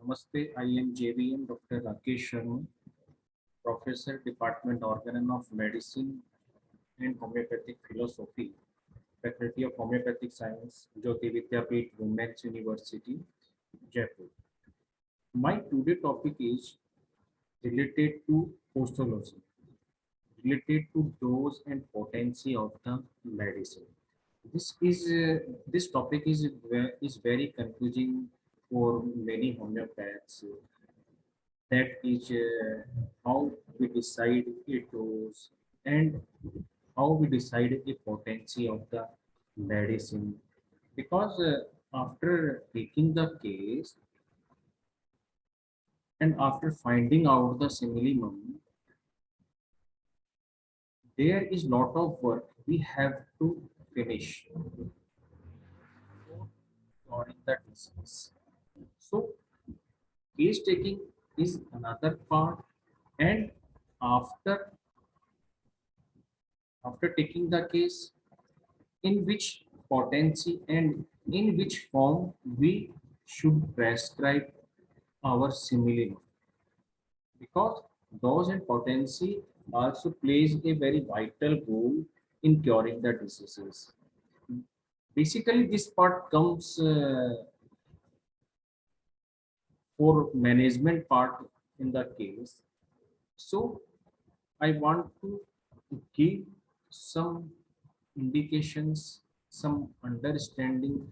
Namaste, I am JVM Dr. Rakesh Sharma, Professor, Department Organ of Medicine and Homeopathic Philosophy, Faculty of Homeopathic Science, Jyoti Vidyapeeth Women's University, Jaipur. My today topic is related to postology, related to dose and potency of the medicine. This topic is very confusing for many homeopaths. That is how we decide a dose and how we decide a potency of the medicine. Because after taking the case and after finding out the simillimum, there is lot of work we have to finish during the disease. So case taking is another part, and after after taking the case, in which potency and in which form we should prescribe our simile, because dose and potency also plays a very vital role in curing the diseases. Basically this part comes for management part in the case. So I want to give some indications, some understanding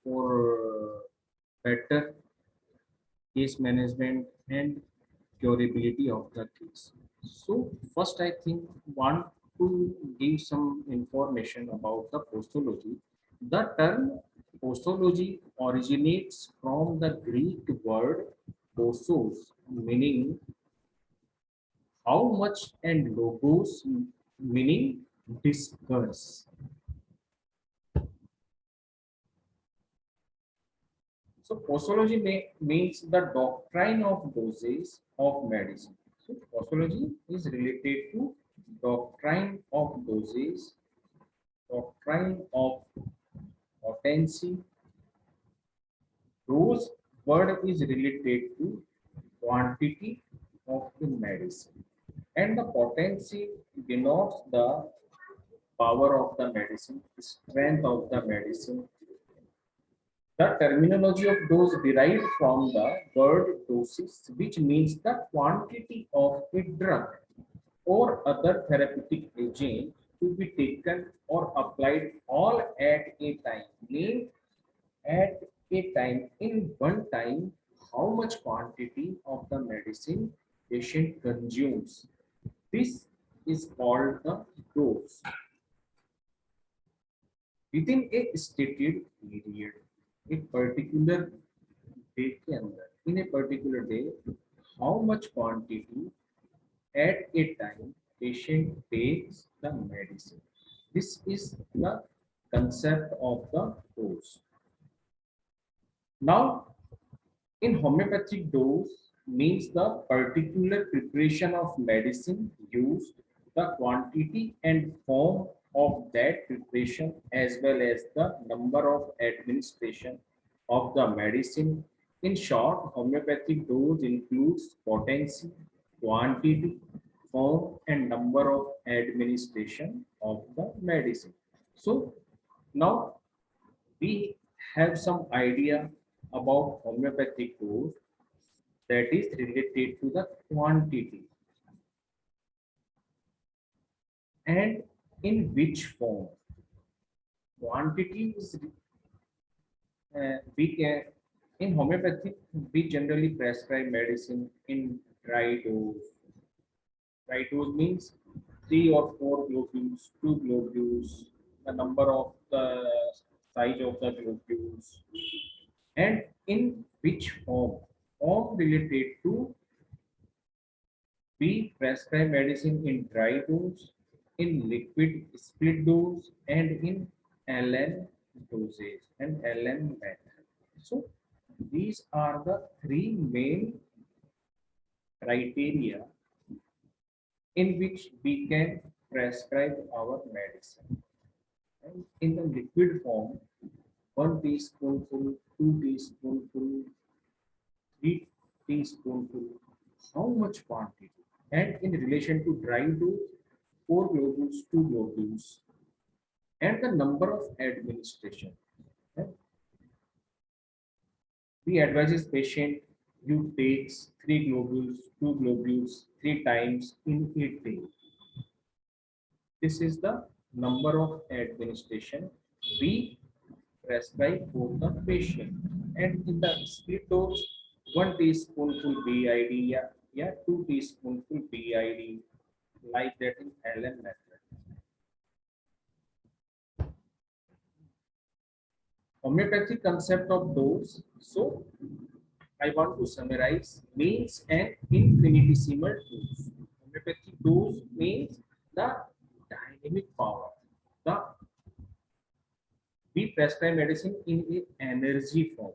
for better case management and curability of the case. So first I think want to give some information about the postology. The term postology originates from the Greek word posos, meaning how much, and logos, meaning discuss. So posology means the doctrine of doses of medicine. So posology is related to doctrine of doses, doctrine of potency. Dose word is related to quantity of the medicine, and the potency denotes the power of the medicine, strength of the medicine. The terminology of dose derived from the word dosis, which means the quantity of a drug or other therapeutic agent to be taken or applied all at a time. Means at a time, in one time, how much quantity of the medicine patient consumes. This is called the dose. Within a stated period, a particular day के अंदर, in a particular day, how much quantity at a time patient takes the medicine. This is the concept of the dose. Now, in homeopathic dose means the particular preparation of medicine used, the quantity and form of that preparation, as well as the number of administration of the medicine. In short, homeopathic dose includes potency, quantity, form, and number of administration of the medicine. So now we have some idea about homeopathic dose, that is related to the quantity and in which form. Quantity is we can, in homeopathic we generally prescribe medicine in dry dose. Dry dose means 3 or 4 globules, 2 globules, the number of the size of the globules, and in which form. Form related to, we prescribe medicine in dry dose, in liquid split dose, and in LN dosage and LN method. So these are the three main criteria in which we can prescribe our medicine. And in the liquid form, 1 teaspoonful, 2 teaspoonful, 3 teaspoonful. How much quantity? And in relation to dry dose, 4 globules, 2 globules, and the number of administration. Okay? We advises patient you takes 3 globules, 2 globules 3 times in a day. This is the number of administration we prescribe for the patient. And in the split dose, 1 teaspoonful BID, yeah, 2 teaspoonful BID, like that in Allen method. Homeopathy concept of dose. So I want to summarize means an infinitesimal dose. Homeopathic dose means the dynamic power. The we prescribe medicine in a energy form.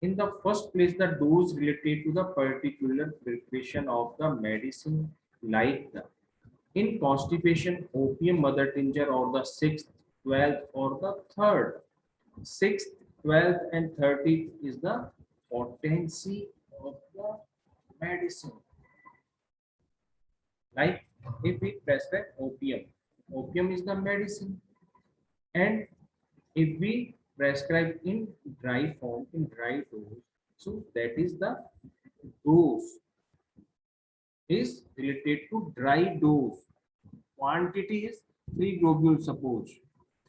In the first place, the dose related to the particular preparation of the medicine, like the in constipation, opium mother tincture, or the sixth, 12th, or the third. Sixth, 12th, and 30th is the potency of the medicine. Like if we prescribe opium, opium is the medicine, and if we prescribe in dry form, in dry dose, so that is the dose is related to dry dose. Quantity is 3 globules, suppose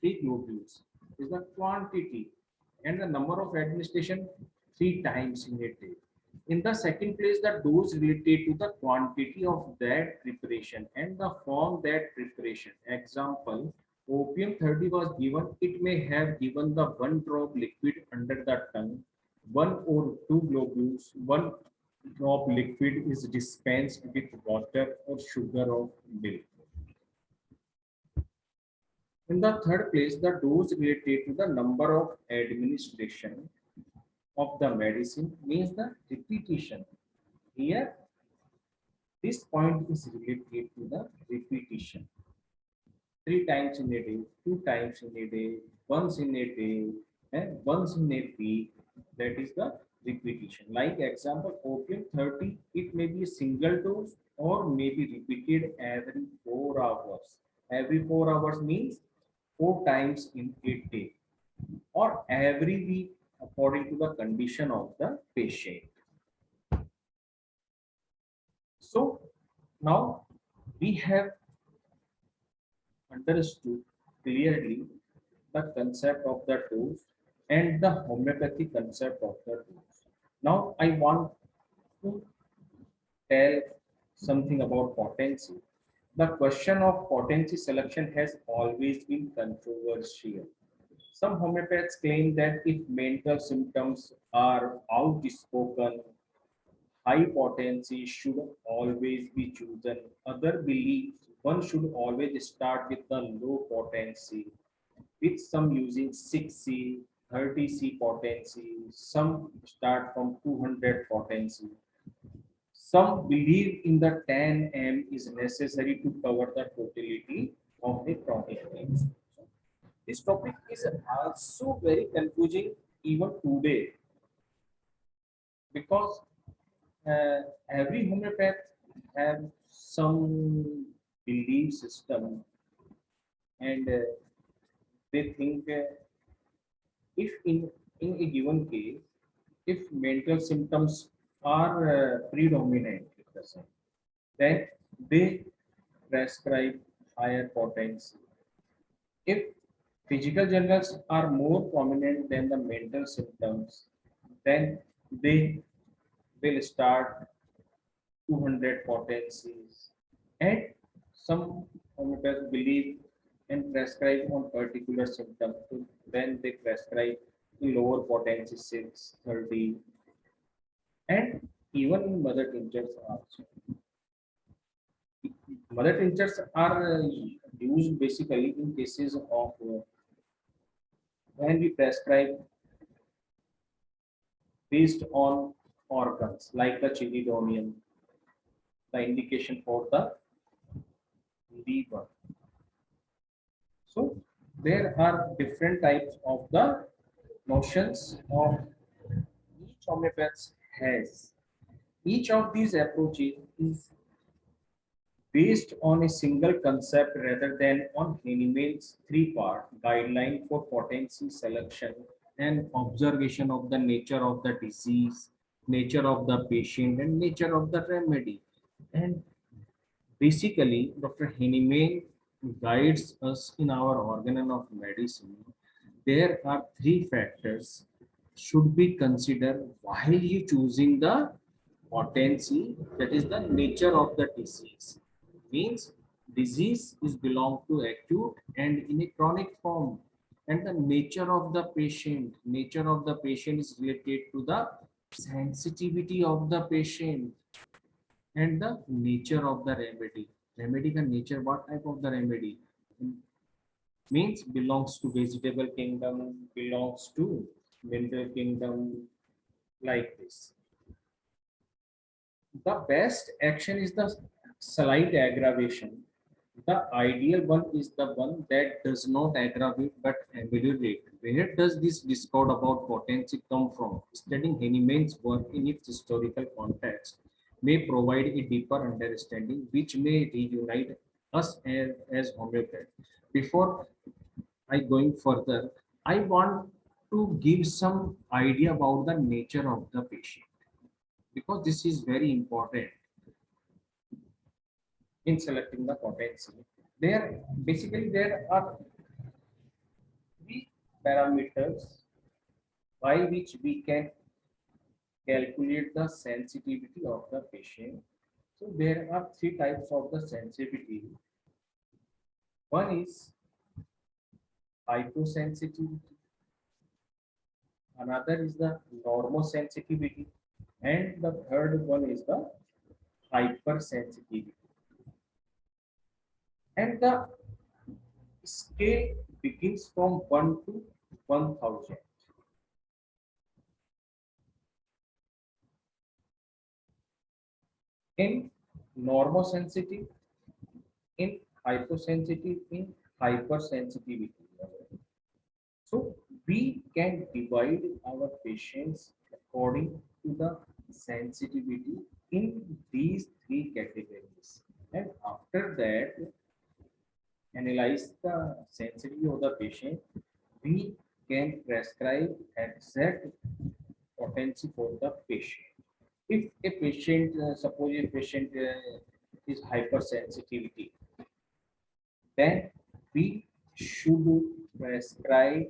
3 globules is the quantity, and the number of administration 3 times in a day. In the second place, the dose related to the quantity of that preparation and the form that preparation. Example, opium 30 was given, it may have given the 1 drop liquid under the tongue, 1 or 2 globules, 1 drop liquid is dispensed with water or sugar or milk. In the third place, the dose related to the number of administration of the medicine means the repetition. Here, this point is related to the repetition. 3 times in a day, 2 times in a day, once in a day, and once in a week. That is the repetition. Like example, opium 30, it may be a single dose or may be repeated every 4 hours. Every 4 hours means 4 times in a day or every week according to the condition of the patient. So now we have understood clearly the concept of the dose and the homeopathic concept of the dose. Now I want to tell something about potency. The question of potency selection has always been controversial. Some homeopaths claim that if mental symptoms are outspoken, high potency should always be chosen. Other believe one should always start with the low potency, with some using 6C, 30C potency, some start from 200 potency. Some believe in the 10M is necessary to cover the totality of the chronic disease. This topic is also very confusing even today because every homeopath have some belief system and they think if in a given case if mental symptoms are predominant then they prescribe higher potency. If physical journals are more prominent than the mental symptoms, then they will start 200 potencies. And some homeopaths believe and prescribe on particular symptoms. Then they prescribe lower potency 6, 30, and even in mother tinctures also. Mother tinctures are used basically in cases of when we prescribe based on organs like the chilidonium, the indication for the liver. So there are different types of the notions of each homeopaths has. Each of these approaches is based on a single concept rather than on Hahnemann's three-part guideline for potency selection and observation of the nature of the disease, nature of the patient, and nature of the remedy. And basically, Dr. Hahnemann guides us in our organon of medicine. There are three factors should be considered while you choosing the potency, that is the nature of the disease. Means disease is belong to acute and in a chronic form, and the nature of the patient is related to the sensitivity of the patient and the nature of the remedy. Remedy ka nature, what type of the remedy? Means belongs to vegetable kingdom, belongs to mineral kingdom, like this. The best action is the slight aggravation. The ideal one is the one that does not aggravate but ameliorate. Where does this discord about potency come from? Studying Hahnemann's work in its historical context may provide a deeper understanding which may reunite us as homeopaths. Before I going further, I want to give some idea about the nature of the patient because this is very important in selecting the potency. There are three parameters by which we can calculate the sensitivity of the patient. So there are three types of the sensitivity. One is hyposensitivity, another is the normosensitivity, and the third one is the hypersensitivity. And the scale begins from 1 to 1000. In normosensitive, in hyposensitive, in hypersensitivity. So we can divide our patients according to the sensitivity in these three categories. And after that, analyze the sensitivity of the patient, we can prescribe exact potency for the patient. If a patient, suppose a patient is hypersensitivity, then we should prescribe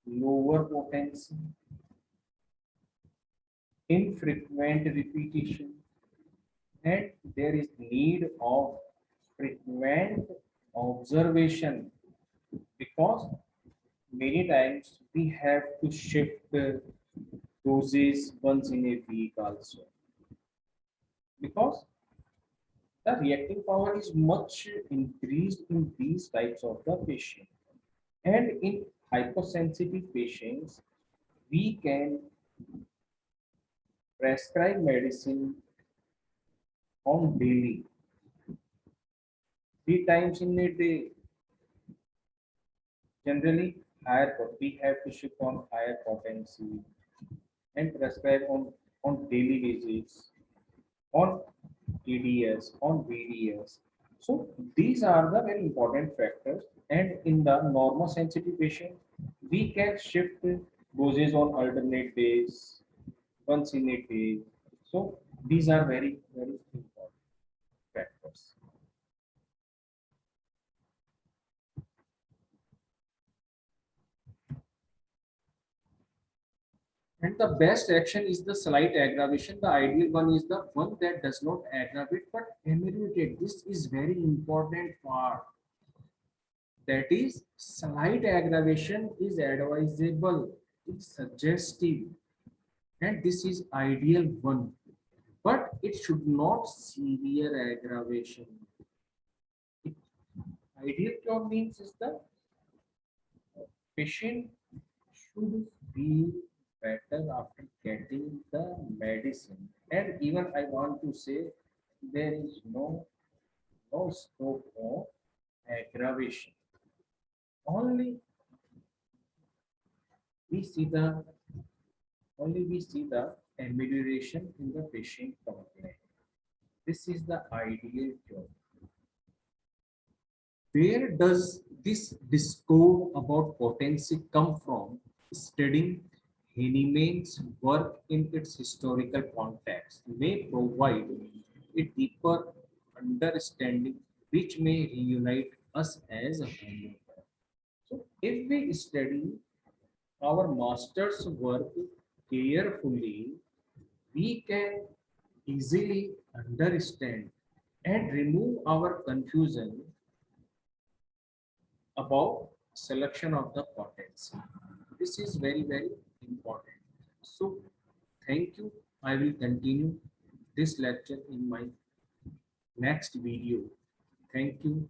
lower potency, infrequent repetition, and there is need of frequent observation because many times we have to shift doses once in a week also because the reactive power is much increased in these types of the patient. And in hypersensitive patients, we can prescribe medicine on daily, three times in a day. Generally, we have to shift on higher potency and prescribe on daily basis, on TDS, on VDS. So these are the very important factors. And in the normosensitive patient, we can shift doses on alternate days, once in a day. So these are very, very important factors. And the best action is the slight aggravation. The ideal one is the one that does not aggravate but ameliorate. This is very important part. That is, slight aggravation is advisable, it's suggestive, and this is ideal one. But it should not severe aggravation. It, ideal cure means is the patient should feel better after getting the medicine. And even I want to say there is no scope of aggravation. Only we see the only we see the amelioration in the patient complaint. This is the ideal cure. Where does this discourse about potency come from? Studying Hahnemann's work in its historical context may provide a deeper understanding which may reunite us as a homeopath. So, if we study our master's work carefully, we can easily understand and remove our confusion about selection of the potency. This is very, very important. So, thank you. I will continue this lecture in my next video. Thank you.